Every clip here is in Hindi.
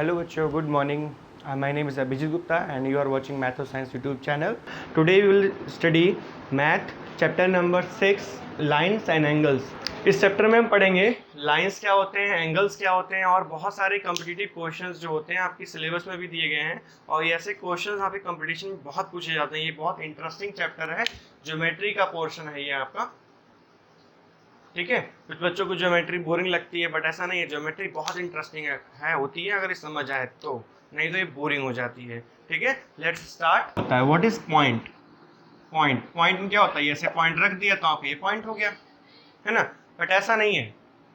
Hello बच्चों, good morning. My name is Abhijit Gupta and you are watching Math or Science YouTube channel. Today we will study Math chapter number 6 Lines and Angles. इस चैप्टर में हम पढ़ेंगे लाइंस क्या होते हैं, एंगल्स क्या होते हैं और बहुत सारे कॉम्पिटिटिव क्वेश्चंस जो होते हैं आपकी सिलेबस में भी दिए गए हैं और ये ऐसे क्वेश्चंस यहाँ पे कॉम्पिटिशन में बहुत पूछे जाते हैं। ये बहुत इंटरेस्टिंग चैप्टर है, ज्योमेट्री का पोर्शन है ये आपका। ठीक है, कुछ बच्चों को ज्योमेट्री बोरिंग लगती है बट ऐसा नहीं है, ज्योमेट्री बहुत इंटरेस्टिंग है होती है अगर ये समझ आए तो, नहीं तो ये बोरिंग हो जाती है। ठीक है, लेट्स स्टार्ट। होता है व्हाट इज पॉइंट। पॉइंट में क्या होता है, ऐसे पॉइंट रख दिया तो आप ये पॉइंट हो गया, है ना। बट ऐसा नहीं है,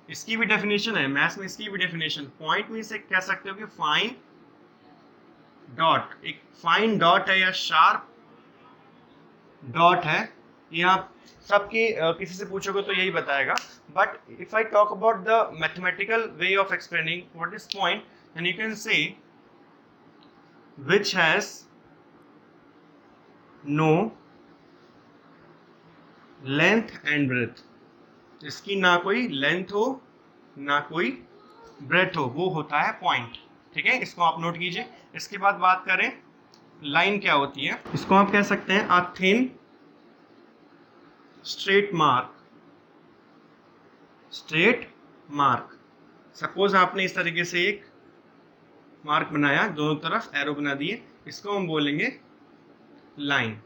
इसकी भी डेफिनेशन है, मैथ्स में इसकी भी डेफिनेशन। पॉइंट में से कह सकते हो कि फाइन डॉट, एक फाइन डॉट है या शार्प डॉट है। यहाँ सबके किसी से पूछोगे तो यही बताएगा। But if I talk about the mathematical way of explaining what is point, then you can say which has no length and breadth. इसकी ना कोई लेंथ हो ना कोई ब्रेथ हो, वो होता है पॉइंट। ठीक है, इसको आप नोट कीजिए। इसके बाद बात करें लाइन क्या होती है, इसको आप कह सकते हैं a thin straight mark. Straight mark, suppose आपने इस तरीके से एक मार्क बनाया, दोनों तरफ एरो बना दिए, इसको हम बोलेंगे लाइन।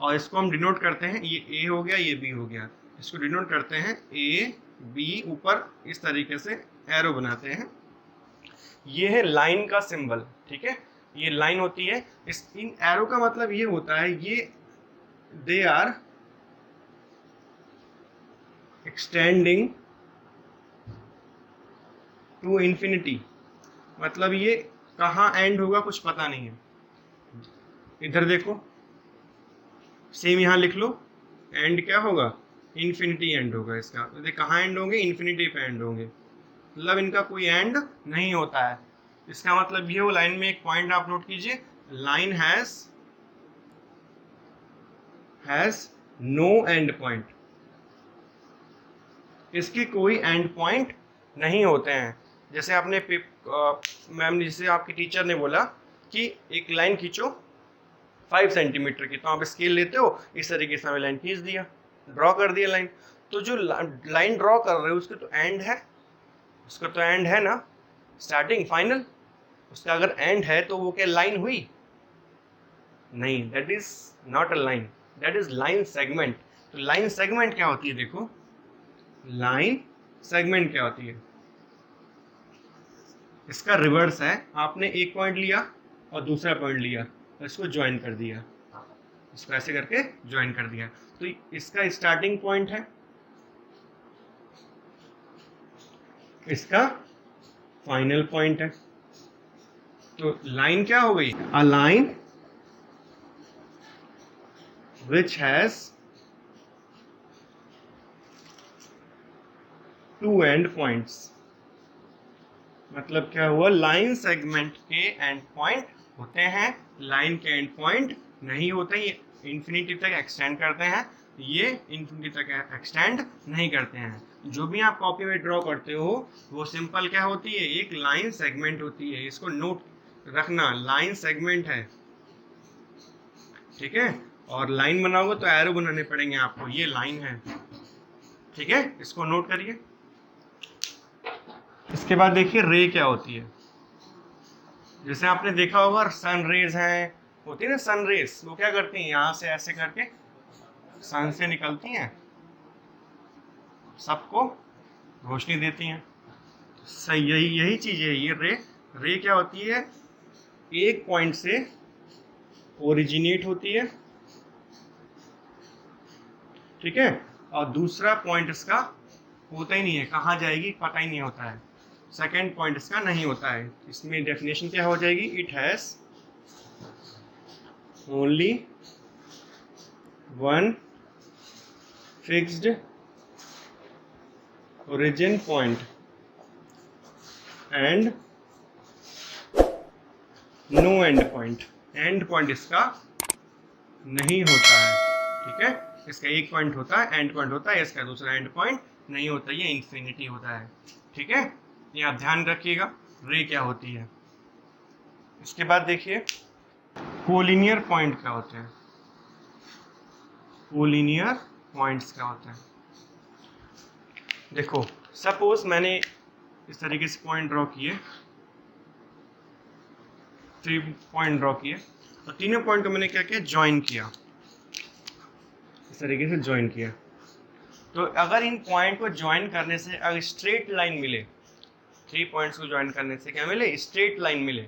और इसको हम डिनोट करते हैं, ये ए हो गया, ये बी हो गया, इसको डिनोट करते हैं ए बी, ऊपर इस तरीके से एरो बनाते हैं। ये है लाइन का सिंबल। ठीक है, ये लाइन होती है। इन एरो का मतलब ये होता है, ये they are extending to infinity. मतलब ये कहाँ एंड होगा कुछ पता नहीं है। इधर देखो, सेम यहाँ लिख लो, एंड क्या होगा, इन्फिनिटी एंड होगा इसका। तो कहाँ एंड होंगे, इन्फिनिटी पे एंड होंगे, मतलब इनका कोई एंड नहीं होता है। इसका मतलब ये हो, लाइन में एक पॉइंट आप नोट कीजिए, line has no end point. इसके कोई एंड पॉइंट नहीं होते हैं। जैसे आपने मैम ने, जैसे आपकी टीचर ने बोला कि एक लाइन खींचो 5 सेंटीमीटर की, तो आप स्केल लेते हो, इस तरीके से हमें लाइन खींच दिया, ड्रॉ कर दिया लाइन। तो जो लाइन ड्रॉ कर रहे हो उसका तो एंड है, उसका तो एंड है ना, स्टार्टिंग फाइनल। उसका अगर एंड है तो वो क्या लाइन हुई? नहीं, that is not a line, that is line segment. तो लाइन सेगमेंट क्या होती है, देखो लाइन सेगमेंट क्या होती है, इसका रिवर्स है। आपने एक पॉइंट लिया और दूसरा पॉइंट लिया, इसको ज्वाइन कर दिया, इसको ऐसे करके ज्वाइन कर दिया, तो इसका स्टार्टिंग पॉइंट है, इसका फाइनल पॉइंट है। तो लाइन क्या हो गई, a line which has two end points. मतलब क्या हुआ, लाइन सेगमेंट के एंड पॉइंट होते हैं, लाइन के एंड पॉइंट नहीं होते। ये इन्फिनिटी तक एक्सटेंड करते हैं, ये इन्फिनिटी तक एक्सटेंड नहीं करते हैं। जो भी आप कॉपी में ड्रॉ करते हो वो सिंपल क्या होती है, एक लाइन सेगमेंट होती है। इसको नोट रखना, लाइन सेगमेंट है। ठीक है, और लाइन बनाओगे तो एरो बनाने पड़ेंगे आपको, ये लाइन है। ठीक है, इसको नोट करिए। इसके बाद देखिए रे क्या होती है। जैसे आपने देखा होगा सन रेज हैं, होती है ना सन रेज, वो क्या करती हैं, यहाँ से ऐसे करके सन से निकलती हैं, सबको रोशनी देती हैं। सही, यही चीज है ये रे क्या होती है, एक पॉइंट से ओरिजिनेट होती है, ठीक है, और दूसरा पॉइंट इसका होता ही नहीं है, कहाँ जाएगी पता ही नहीं होता है, सेकेंड पॉइंट इसका नहीं होता है। इसमें डेफिनेशन क्या हो जाएगी, it has only one fixed origin point and no end point. End point इसका नहीं होता है। ठीक है, इसका एक पॉइंट होता है, एंड पॉइंट होता है, इसका दूसरा एंड पॉइंट नहीं होता, ये इन्फिनिटी होता है। ठीक है, ये आप ध्यान रखिएगा रे क्या होती है। इसके बाद देखिए कोलिनियर पॉइंट क्या होते हैं। कोलिनियर पॉइंट्स क्या होते हैं, देखो सपोज मैंने इस तरीके से पॉइंट ड्रॉ किए, 3 पॉइंट ड्रॉ किए, और तीनों पॉइंट को मैंने क्या किया, ज्वाइन किया, इस तरीके से ज्वाइन किया। तो अगर इन पॉइंट को ज्वाइन करने से अगर स्ट्रेट लाइन मिले, 3 पॉइंट्स को ज्वाइन करने से क्या मिले, स्ट्रेट लाइन मिले,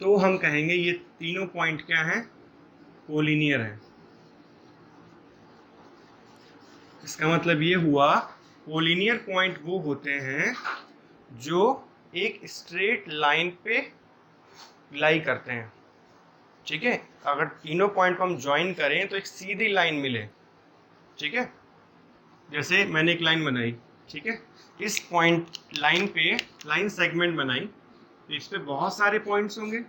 तो हम कहेंगे ये तीनों पॉइंट क्या हैं, कोलिनियर है। इसका मतलब ये हुआ कोलिनियर पॉइंट वो होते हैं जो एक स्ट्रेट लाइन पे लाई करते हैं। ठीक है, अगर तीनों पॉइंट को हम ज्वाइन करें तो एक सीधी लाइन मिले। ठीक है, जैसे मैंने एक लाइन बनाई, ठीक है, इस पॉइंट लाइन पे लाइन सेगमेंट बनाई, तो इस पे बहुत सारे पॉइंट्स होंगे,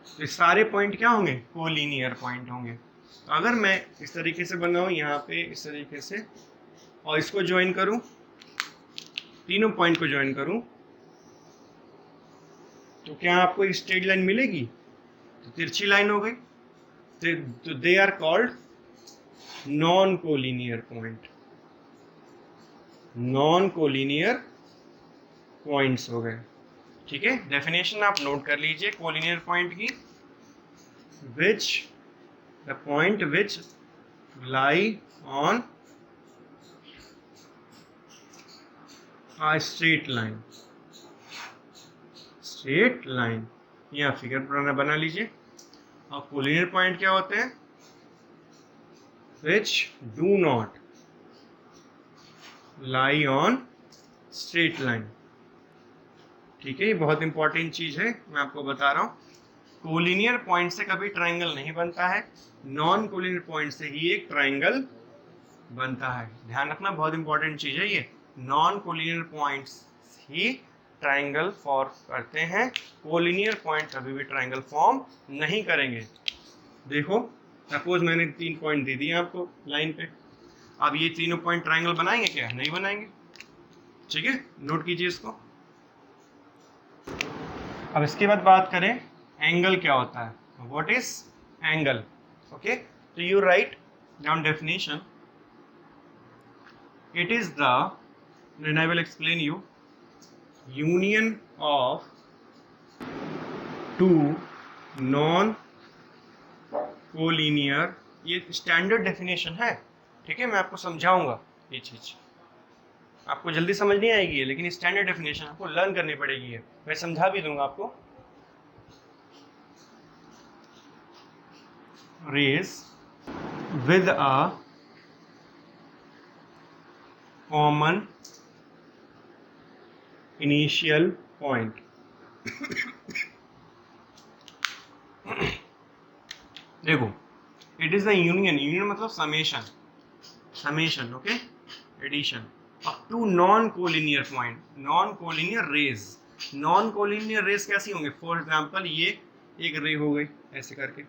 तो सारे पॉइंट क्या होंगे, कोलिनियर पॉइंट होंगे। तो अगर मैं इस तरीके से बनाऊं यहाँ पे इस तरीके से, और इसको ज्वाइन करूं, तीनों पॉइंट को ज्वाइन करूं, तो क्या आपको एक स्ट्रेट लाइन मिलेगी, तो तिरछी लाइन हो गई। तो they are called non collinear point, non collinear points हो गए। ठीक है, डेफिनेशन आप नोट कर लीजिए कोलिनियर पॉइंट की, which the point which lie on a straight line, straight line, या फिगर बना लीजिए। और कोलिनियर पॉइंट क्या होते हैं, which do not lie on straight line। ठीक है, ये बहुत इंपॉर्टेंट चीज है, मैं आपको बता रहा हूँ। कोलिनियर पॉइंट से कभी ट्राइंगल नहीं बनता है, नॉन कोलिनियर पॉइंट से ही एक ट्राइंगल बनता है। ध्यान रखना, बहुत इंपॉर्टेंट चीज है ये, नॉन कोलिनियर पॉइंट्स ही ट्राइंगल फॉर्म करते हैं, कोलिनियर पॉइंट कभी भी ट्राइंगल फॉर्म नहीं करेंगे। देखो सपोज मैंने 3 पॉइंट दे दिए आपको लाइन पे, अब ये तीनों पॉइंट ट्राइंगल बनाएंगे क्या, नहीं बनाएंगे। ठीक है, नोट कीजिए इसको। अब इसके बाद बात करें एंगल क्या होता है, व्हाट इज एंगल। ओके, तो you write down definition, it is the, then I will explain you, union of two non collinear, ये स्टैंडर्ड डेफिनेशन है। ठीक है, मैं आपको समझाऊंगा, ये चीज आपको जल्दी समझ नहीं आएगी, लेकिन स्टैंडर्ड डेफिनेशन आपको लर्न करनी पड़ेगी है, मैं समझा भी दूंगा आपको। Rays with a common initial point. देखो, it is the union, union मतलब summation, summation, okay, addition of two non collinear point, non collinear rays. Non collinear rays कैसी होंगे, फॉर एग्जांपल ये एक रे हो गई ऐसे करके,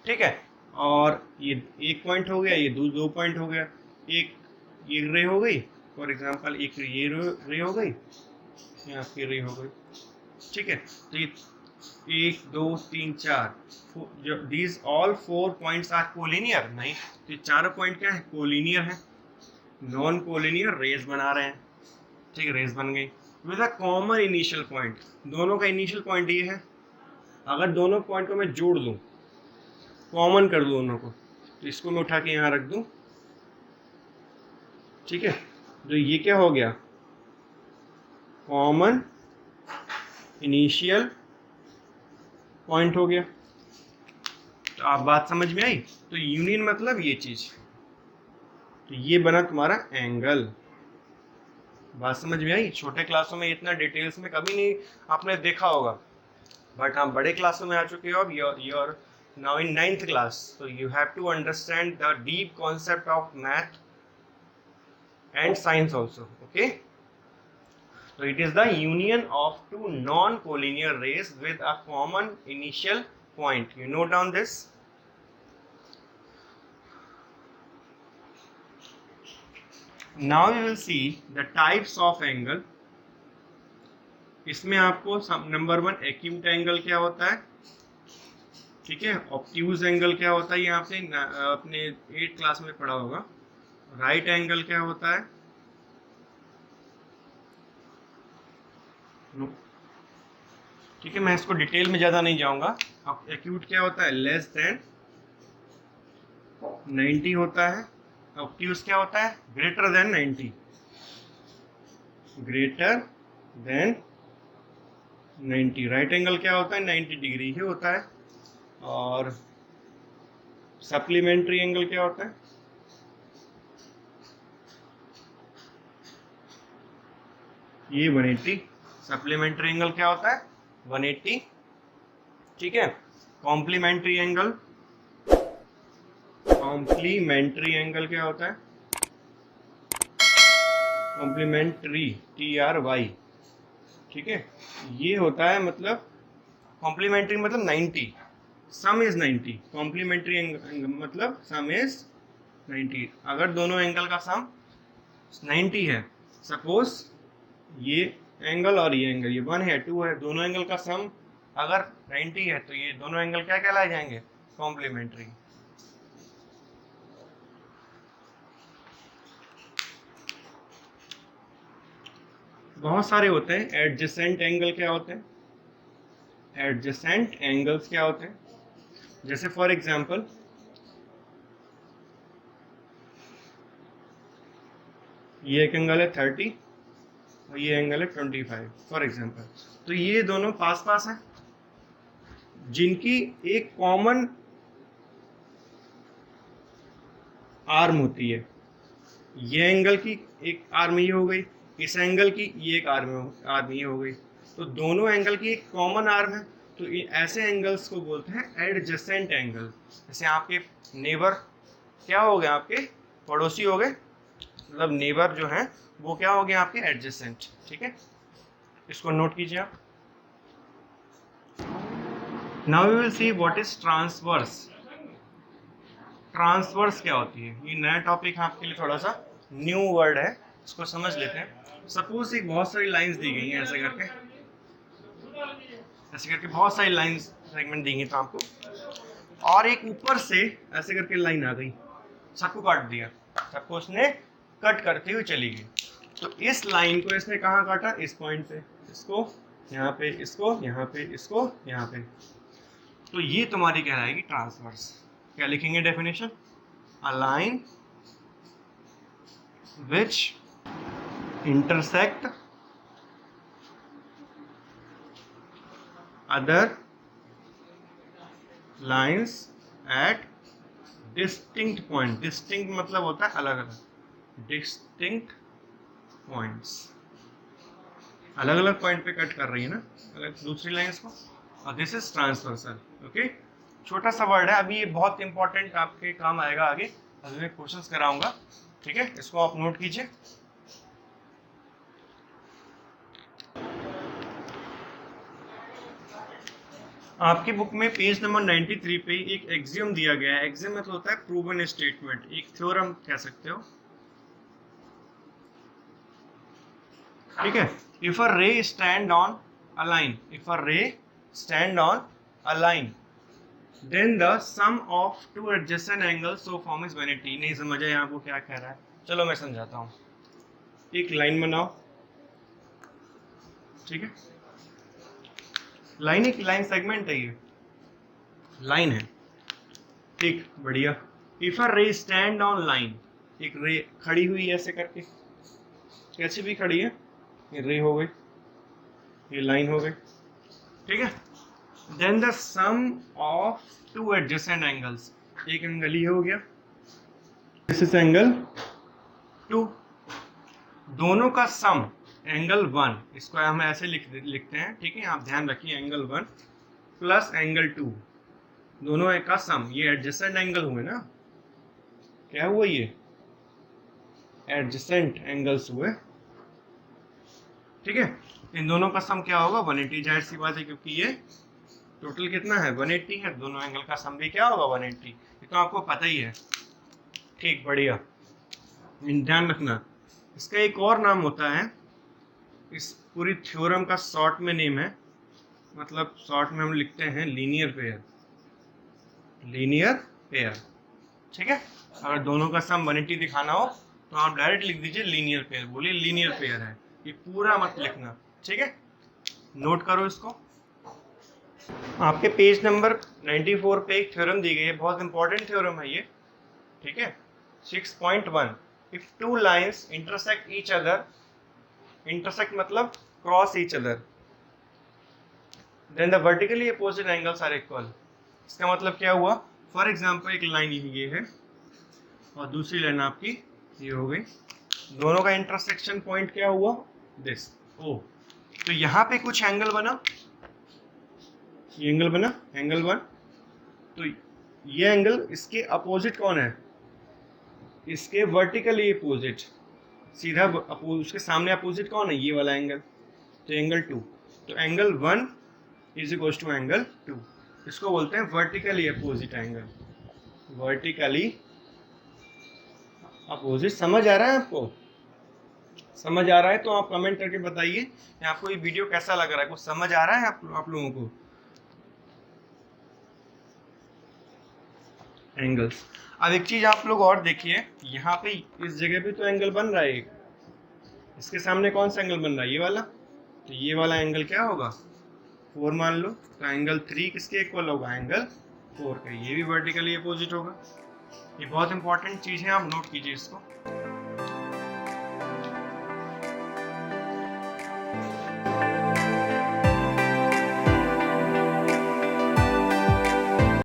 ठीक है, और ये एक पॉइंट हो गया, ये दो पॉइंट हो गया, एक ये रे हो गई, फॉर एग्जांपल एक ये रे हो गई, यहाँ की रे हो गई। ठीक है, तो ये 1 2 3 4, these all 4 points are collinear, नहीं, तो ये चारों पॉइंट क्या है, कोलिनियर है, नॉन कोलिनियर रेज बना रहे हैं। ठीक है, रेज बन गई with a common initial point, दोनों का इनिशियल पॉइंट ये है। अगर दोनों पॉइंट को मैं जोड़ दूं, कॉमन कर दूं दोनों को, तो इसको मैं उठा के यहाँ रख दूं। ठीक है, तो ये क्या हो गया, कॉमन इनिशियल पॉइंट हो गया। तो आप बात समझ में आई, तो यूनियन मतलब ये चीज, तो ये बना तुम्हारा एंगल। बात समझ में आई, छोटे क्लासों में इतना डिटेल्स में कभी नहीं आपने देखा होगा, बट हाँ बड़े क्लासों में आ चुके हो अब, your now in 9th class, so you have to understand the deep concept of math and science also, okay, so it is the union of two non-collinear rays with a common initial point. You note down this. Now we will see the types of angle इसमें आपको नंबर 1 एक्यूट एंगल क्या होता है, ठीक है, ऑब्ट्यूज एंगल क्या होता है, ये आपने अपने 8 क्लास में पढ़ा होगा। राइट एंगल क्या होता है, ठीक है, मैं इसको डिटेल में ज़्यादा नहीं जाऊंगा। अब एक्यूट क्या होता है, लेस देन 90 होता है। ऑब्ट्यूज क्या होता है, greater than 90, greater than 90। Right angle क्या होता है, 90 डिग्री ही होता है। और सप्लीमेंट्री एंगल क्या होता है, ये 180। सप्लीमेंट्री एंगल क्या होता है, 180, ठीक है। कॉम्प्लीमेंट्री एंगल, कॉम्प्लीमेंट्री एंगल क्या होता है, कॉम्प्लीमेंट्री TRY, ठीक है, ये होता है मतलब कॉम्प्लीमेंट्री मतलब 90, सम इज 90, कॉम्प्लीमेंट्री मतलब सम इज 90। अगर दोनों एंगल का सम 90 है, सपोज ये एंगल और ये एंगल, ये 1 है 2 है, दोनों एंगल का सम अगर 90 है तो ये दोनों एंगल क्या कहलाए जाएंगे, कॉम्प्लीमेंट्री। बहुत सारे होते हैं। एडजेसेंट एंगल क्या होते हैं, एडजेसेंट एंगल्स क्या होते हैं, जैसे फॉर एग्जांपल ये एक एंगल है 30 और ये एंगल है 25 फॉर एग्जांपल, तो ये दोनों पास पास हैं, जिनकी एक कॉमन आर्म होती है। ये एंगल की एक आर्म ये हो गई, इस एंगल की ये एक आर्म ये हो गई, तो दोनों एंगल की एक कॉमन आर्म है, तो ऐसे एंगल्स को बोलते हैं एडजेसेंट एंगल। जैसे आपके नेबर क्या हो गए, आपके पड़ोसी हो गए, मतलब नेबर जो है वो क्या हो गए आपके एडजेसेंट, ठीक है, इसको नोट कीजिए आप। Now we will see what is transverse. Transverse क्या होती है, ये नया टॉपिक आपके लिए थोड़ा सा न्यू वर्ड है, इसको समझ लेते हैं। सपोज एक बहुत सारी लाइंस दी गई हैं ऐसे करके, ऐसे करके बहुत सारी लाइंस सेगमेंट दी गई तो आपको, और एक ऊपर से ऐसे करके लाइन आ गई, सबको काट दिया, सबको उसने कट करते हुए चली गई। तो इस लाइन को इसने कहाँ काटा, इस पॉइंट पे, इसको यहाँ पे, इसको यहाँ पे, इसको यहाँ पे, तो ये तुम्हारी कहलाएगी ट्रांसवर्स। क्या लिखेंगे definition, a line which intersect other lines at distinct point. Distinct मतलब होता है अलग अलग, डिस्टिंक्ट पॉइंट्स, अलग अलग पॉइंट पे कट कर रही है ना अलग दूसरी लाइन्स को, और दिस इज ट्रांसवर्सल। ओके, छोटा सा वर्ड है, अभी ये बहुत इंपॉर्टेंट आपके काम आएगा आगे, अभी मैं क्वेश्चंस कराऊंगा, ठीक है, इसको आप नोट कीजिए। आपकी बुक में पेज नंबर 93 पे एक एक्सियम दिया गया है। एक्सियम मतलब होता है प्रूवन स्टेटमेंट, एक थ्योरम कह सकते हो, ठीक है। If a ray stand on a line, if a ray stand on a line, then the sum of two adjacent angles so form is 180। नहीं समझा यहाँ को क्या कह रहा है, चलो मैं समझाता हूँ। एक लाइन बनाओ, ठीक है, लाइन एक लाइन सेगमेंट है, ये लाइन है, ठीक, बढ़िया। If a ray stand on line, एक रे खड़ी हुई ऐसे करके, कैसे भी खड़ी है, ये रे हो गई, ये लाइन हो गई, ठीक है। Then the sum of two adjacent angles, एक एंगल ये हो गया, दिस इज एंगल 2, दोनों का सम एंगल 1, इसको हम ऐसे लिखते हैं, ठीक है, आप ध्यान रखिए, एंगल 1 प्लस एंगल 2, दोनों का सम, ये एडजेसेंट एंगल हुए ना, क्या हुआ, ये एडजेसेंट एंगल्स हुए, ठीक है। इन दोनों का सम क्या होगा, 180, जाहिर सी बात है, क्योंकि ये टोटल कितना है 180 है, दोनों एंगल का सम भी क्या होगा 180, ये तो आपको पता ही है, ठीक, बढ़िया, ध्यान रखना। इसका एक और नाम होता है इस पूरी थ्योरम का शॉर्ट में नेम है, मतलब शॉर्ट में हम लिखते हैं लीनियर पेयर। लीनियर पेयर, ठीक है। अगर दोनों का सम 180 दिखाना हो तो आप डायरेक्ट लिख दीजिए लीनियर पेयर, बोलिए लीनियर पेयर है, ये पूरा मत लिखना, ठीक है। नोट करो इसको। आपके पेज नंबर 94 पे एक थ्योरम दी गई है, बहुत इंपॉर्टेंट थ्योरम है ये, ठीक है। 6.1 if two lines intersect each other, intersect मतलब cross each other, then the vertically opposite angles are equal. इसका मतलब क्या हुआ, फॉर एग्जाम्पल एक लाइन ये है और दूसरी लाइन आपकी ये हो गई, दोनों का इंटरसेक्शन पॉइंट क्या हुआ, दिस ओ। तो यहाँ पे कुछ एंगल बना, ये एंगल बना, एंगल 1। तो ये एंगल, इसके अपोजिट कौन है, इसके वर्टिकली अपोजिट, सीधा उसके सामने अपोजिट कौन है, ये वाला एंगल, तो एंगल 2। तो angle 1 is equal to angle 2, इसको बोलते हैं vertically opposite angle. Vertically opposite, समझ आ रहा है आपको? समझ आ रहा है तो आप कमेंट करके बताइए आपको ये वीडियो कैसा लग रहा है, कुछ समझ आ रहा है आप लोगों को? एंगल्स। अब एक चीज आप लोग और देखिए, यहाँ पे इस जगह पे तो एंगल बन रहा है एक, इसके सामने कौन सा एंगल बन रहा है, ये वाला। तो ये वाला एंगल क्या होगा, 4 मान लो। तो एंगल 3 किसके इक्वल होगा, एंगल 4 का, ये भी वर्टिकली अपोजिट होगा। ये बहुत इंपॉर्टेंट चीज है, आप नोट कीजिए इसको।